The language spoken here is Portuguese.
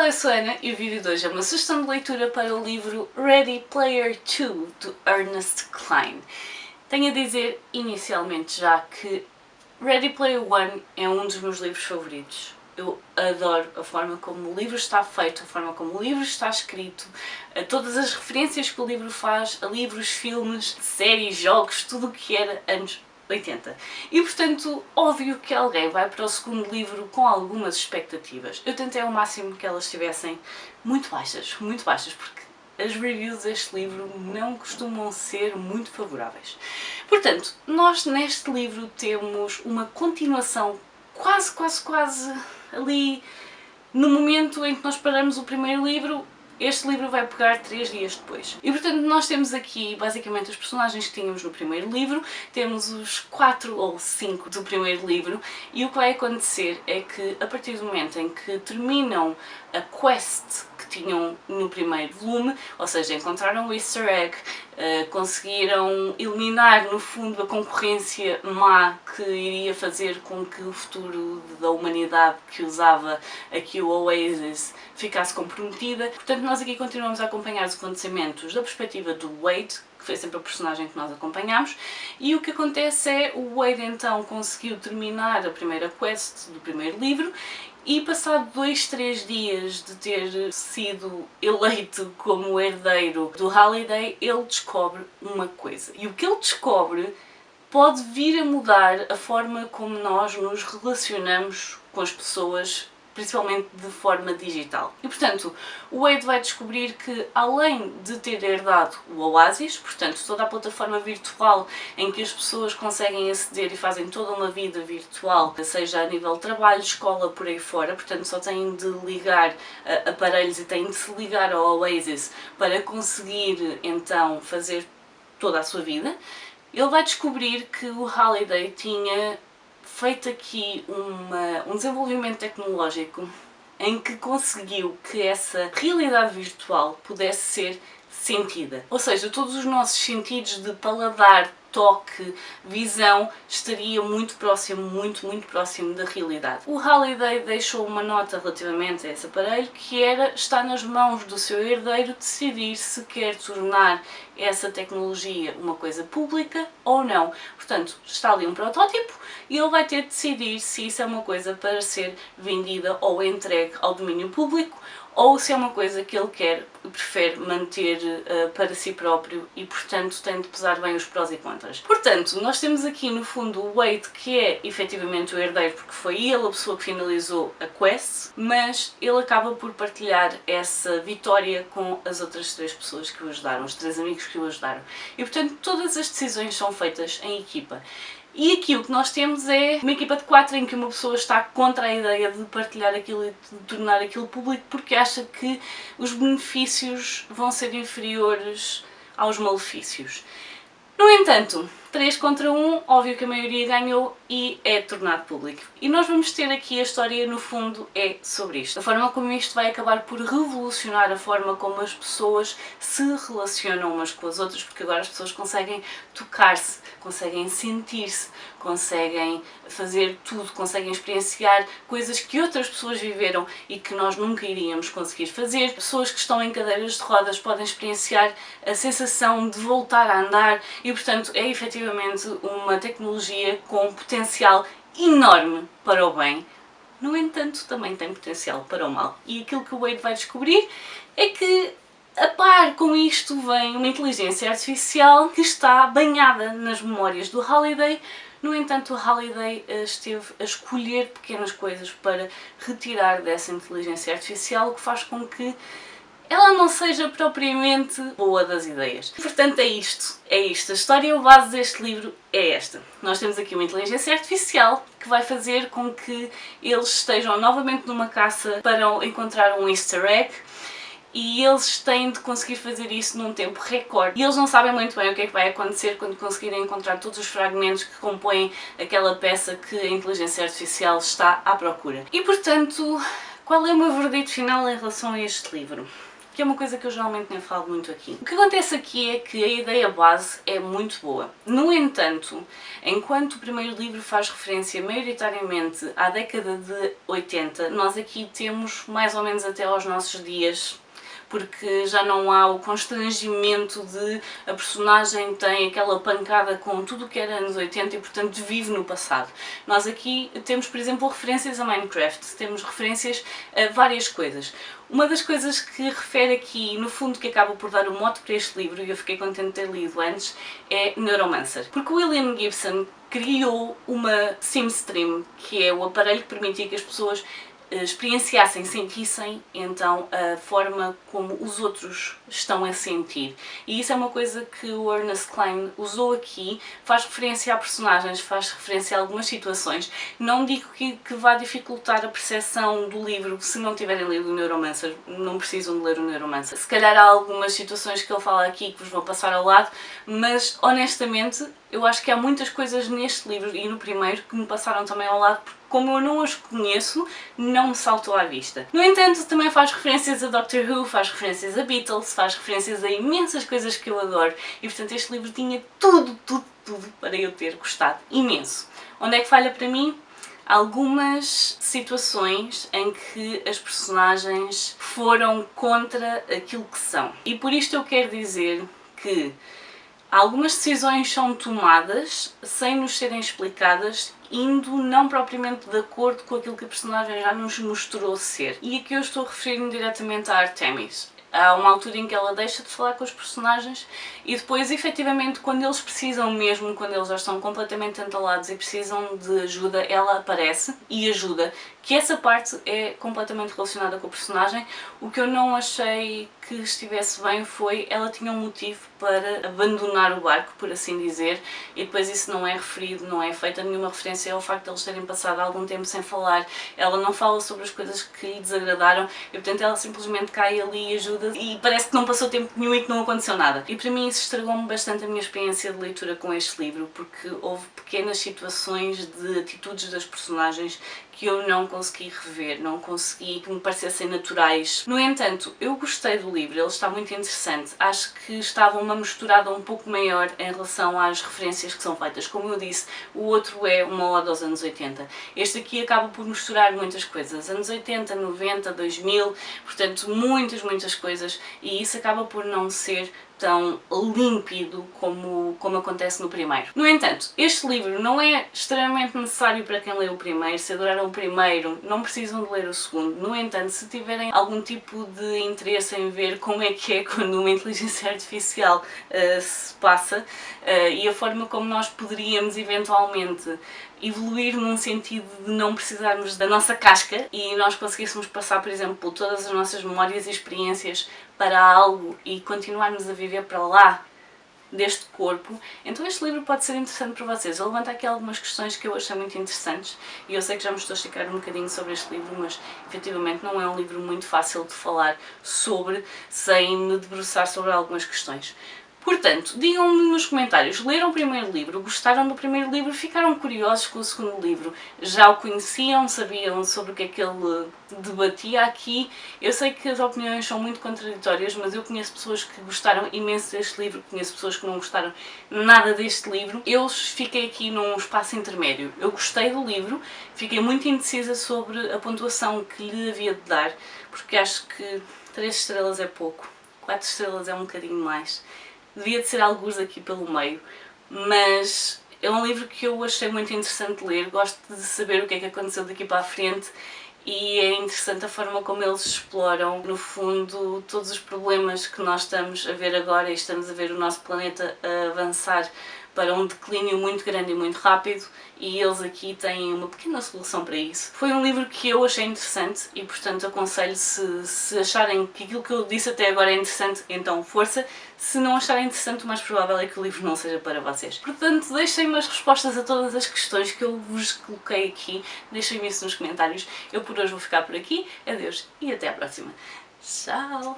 Olá, eu sou a Ana e o vídeo de hoje é uma sugestão de leitura para o livro Ready Player 2, de Ernest Cline. Tenho a dizer inicialmente já que Ready Player 1 é um dos meus livros favoritos. Eu adoro a forma como o livro está feito, a forma como o livro está escrito, todas as referências que o livro faz a livros, filmes, séries, jogos, tudo o que era anos 80. E portanto, óbvio que alguém vai para o segundo livro com algumas expectativas. Eu tentei ao máximo que elas estivessem muito baixas, porque as reviews deste livro não costumam ser muito favoráveis. Portanto, nós neste livro temos uma continuação quase ali no momento em que nós paramos o primeiro livro. Este livro vai pegar 3 dias depois. E portanto nós temos aqui basicamente os personagens que tínhamos no primeiro livro, temos os 4 ou 5 do primeiro livro, e o que vai acontecer é que a partir do momento em que terminam a quest que tinham no primeiro volume, ou seja, encontraram o easter egg, conseguiram eliminar no fundo a concorrência má que iria fazer com que o futuro da humanidade que usava aqui o Oasis ficasse comprometida. Portanto, nós aqui continuamos a acompanhar os acontecimentos da perspectiva do Wade, que foi sempre a personagem que nós acompanhamos, e o que acontece é o Wade então conseguiu terminar a primeira quest do primeiro livro e passado 2-3 dias de ter sido eleito como herdeiro do Halliday, ele descobre uma coisa. E o que ele descobre pode vir a mudar a forma como nós nos relacionamos com as pessoas, principalmente de forma digital. E portanto, o Wade vai descobrir que, além de ter herdado o Oasis, portanto toda a plataforma virtual em que as pessoas conseguem aceder e fazem toda uma vida virtual, seja a nível de trabalho, escola, por aí fora, portanto só têm de ligar aparelhos e têm de se ligar ao Oasis para conseguir então fazer toda a sua vida. Ele vai descobrir que o Halliday tinha feito aqui um desenvolvimento tecnológico em que conseguiu que essa realidade virtual pudesse ser sentida. Ou seja, todos os nossos sentidos de paladar, toque, visão, estaria muito próximo da realidade. O Halliday deixou uma nota relativamente a esse aparelho, que está nas mãos do seu herdeiro decidir se quer tornar essa tecnologia uma coisa pública ou não. Portanto, está ali um protótipo e ele vai ter de decidir se isso é uma coisa para ser vendida ou entregue ao domínio público, ou se é uma coisa que ele prefere manter para si próprio e, portanto, tem de pesar bem os prós e contras. Portanto, nós temos aqui no fundo o Wade, que é efetivamente o herdeiro, porque foi ele a pessoa que finalizou a quest, mas ele acaba por partilhar essa vitória com as outras 3 pessoas que o ajudaram, os 3 amigos que o ajudaram. E, portanto, todas as decisões são feitas em equipa. E aqui o que nós temos é uma equipa de 4 em que uma pessoa está contra a ideia de partilhar aquilo e de tornar aquilo público porque acha que os benefícios vão ser inferiores aos malefícios. No entanto, 3 contra 1, óbvio que a maioria ganhou e é tornado público. E nós vamos ter aqui a história, no fundo, é sobre isto. A forma como isto vai acabar por revolucionar a forma como as pessoas se relacionam umas com as outras, porque agora as pessoas conseguem tocar-se, conseguem sentir-se, conseguem fazer tudo, conseguem experienciar coisas que outras pessoas viveram e que nós nunca iríamos conseguir fazer. Pessoas que estão em cadeiras de rodas podem experienciar a sensação de voltar a andar e, portanto, é efetivamente uma tecnologia com potencial enorme para o bem. No entanto, também tem potencial para o mal. E aquilo que o Wade vai descobrir é que, a par com isto, vem uma inteligência artificial que está banhada nas memórias do Halliday. No entanto, o Halliday esteve a escolher pequenas coisas para retirar dessa inteligência artificial, o que faz com que ela não seja propriamente boa das ideias. Portanto, é isto. A história base deste livro é esta. Nós temos aqui uma inteligência artificial que vai fazer com que eles estejam novamente numa caça para encontrar um easter egg, e eles têm de conseguir fazer isso num tempo recorde. E eles não sabem muito bem o que é que vai acontecer quando conseguirem encontrar todos os fragmentos que compõem aquela peça que a inteligência artificial está à procura. E portanto, qual é o meu verdito final em relação a este livro? que é uma coisa que eu geralmente nem falo muito aqui. O que acontece aqui é que a ideia base é muito boa. No entanto, enquanto o primeiro livro faz referência maioritariamente à década de 80, nós aqui temos mais ou menos até aos nossos dias, porque já não há o constrangimento de a personagem tem aquela pancada com tudo o que era anos 80 e portanto vive no passado. Nós aqui temos, por exemplo, referências a Minecraft, temos referências a várias coisas. Uma das coisas que refere aqui, no fundo, que acaba por dar o mote para este livro, e eu fiquei contente de ter lido antes, é Neuromancer. Porque o William Gibson criou uma SimStream, que é o aparelho que permitia que as pessoas experienciassem, sentissem então a forma como os outros estão a sentir. E isso é uma coisa que o Ernest Cline usou aqui, faz referência a personagens, faz referência a algumas situações. Não digo que vá dificultar a percepção do livro se não tiverem lido o Neuromancer, não precisam de ler o Neuromancer. Se calhar há algumas situações que ele fala aqui que vos vão passar ao lado, mas honestamente eu acho que há muitas coisas neste livro e no primeiro que me passaram também ao lado, porque como eu não as conheço, não me saltou à vista. No entanto, também faz referências a Doctor Who, faz referências a Beatles, faz referências a imensas coisas que eu adoro e portanto este livro tinha tudo para eu ter gostado imenso. Onde é que falha para mim? Algumas situações em que as personagens foram contra aquilo que são. E por isto eu quero dizer que algumas decisões são tomadas sem nos serem explicadas, indo não propriamente de acordo com aquilo que a personagem já nos mostrou ser. E aqui eu estou a referir-me diretamente a Artemis. Há uma altura em que ela deixa de falar com os personagens e depois, efetivamente, quando eles precisam mesmo, quando eles já estão completamente entalados e precisam de ajuda, ela aparece e ajuda. Que essa parte é completamente relacionada com o personagem. O que eu não achei que estivesse bem foi ela tinha um motivo para abandonar o barco, por assim dizer, e depois isso não é referido, não é feita nenhuma referência ao facto de eles terem passado algum tempo sem falar. Ela não fala sobre as coisas que lhe desagradaram e portanto ela simplesmente cai ali e ajuda e parece que não passou tempo nenhum e que não aconteceu nada. E para mim isso estragou-me bastante a minha experiência de leitura com este livro, porque houve pequenas situações de atitudes das personagens que eu não consegui rever, não consegui que me parecessem naturais. No entanto, eu gostei do livro, ele está muito interessante. Acho que estava uma misturada um pouco maior em relação às referências que são feitas. Como eu disse, o outro é uma ode aos anos 80. Este aqui acaba por misturar muitas coisas. Anos 80, 90, 2000, portanto muitas coisas, e isso acaba por não ser tão límpido como acontece no primeiro. No entanto, este livro não é extremamente necessário para quem lê o primeiro. Se adoraram o primeiro, não precisam de ler o segundo. No entanto, se tiverem algum tipo de interesse em ver como é que é quando uma inteligência artificial se passa e a forma como nós poderíamos eventualmente evoluir num sentido de não precisarmos da nossa casca e nós conseguíssemos passar, por exemplo, por todas as nossas memórias e experiências para algo e continuarmos a viver para lá deste corpo, então este livro pode ser interessante para vocês. Eu levanto aqui algumas questões que eu achei muito interessantes e eu sei que já me estou a esticar um bocadinho sobre este livro, mas efetivamente não é um livro muito fácil de falar sobre sem me debruçar sobre algumas questões. Portanto, digam-me nos comentários, leram o primeiro livro, gostaram do primeiro livro, ficaram curiosos com o segundo livro, já o conheciam, sabiam sobre o que é que ele debatia aqui. Eu sei que as opiniões são muito contraditórias, mas eu conheço pessoas que gostaram imenso deste livro, conheço pessoas que não gostaram nada deste livro. Eu fiquei aqui num espaço intermédio. Eu gostei do livro, fiquei muito indecisa sobre a pontuação que lhe havia de dar, porque acho que 3 estrelas é pouco, 4 estrelas é um bocadinho mais. Devia de ser algures aqui pelo meio, mas é um livro que eu achei muito interessante ler, gosto de saber o que é que aconteceu daqui para a frente e é interessante a forma como eles exploram, no fundo, todos os problemas que nós estamos a ver agora e estamos a ver o nosso planeta a avançar para um declínio muito grande e muito rápido e eles aqui têm uma pequena solução para isso. Foi um livro que eu achei interessante e portanto aconselho, se acharem que aquilo que eu disse até agora é interessante, então força. Se não acharem interessante, o mais provável é que o livro não seja para vocês. Portanto, deixem-me as respostas a todas as questões que eu vos coloquei aqui, deixem-me isso nos comentários. Eu por hoje vou ficar por aqui, adeus e até à próxima. Tchau!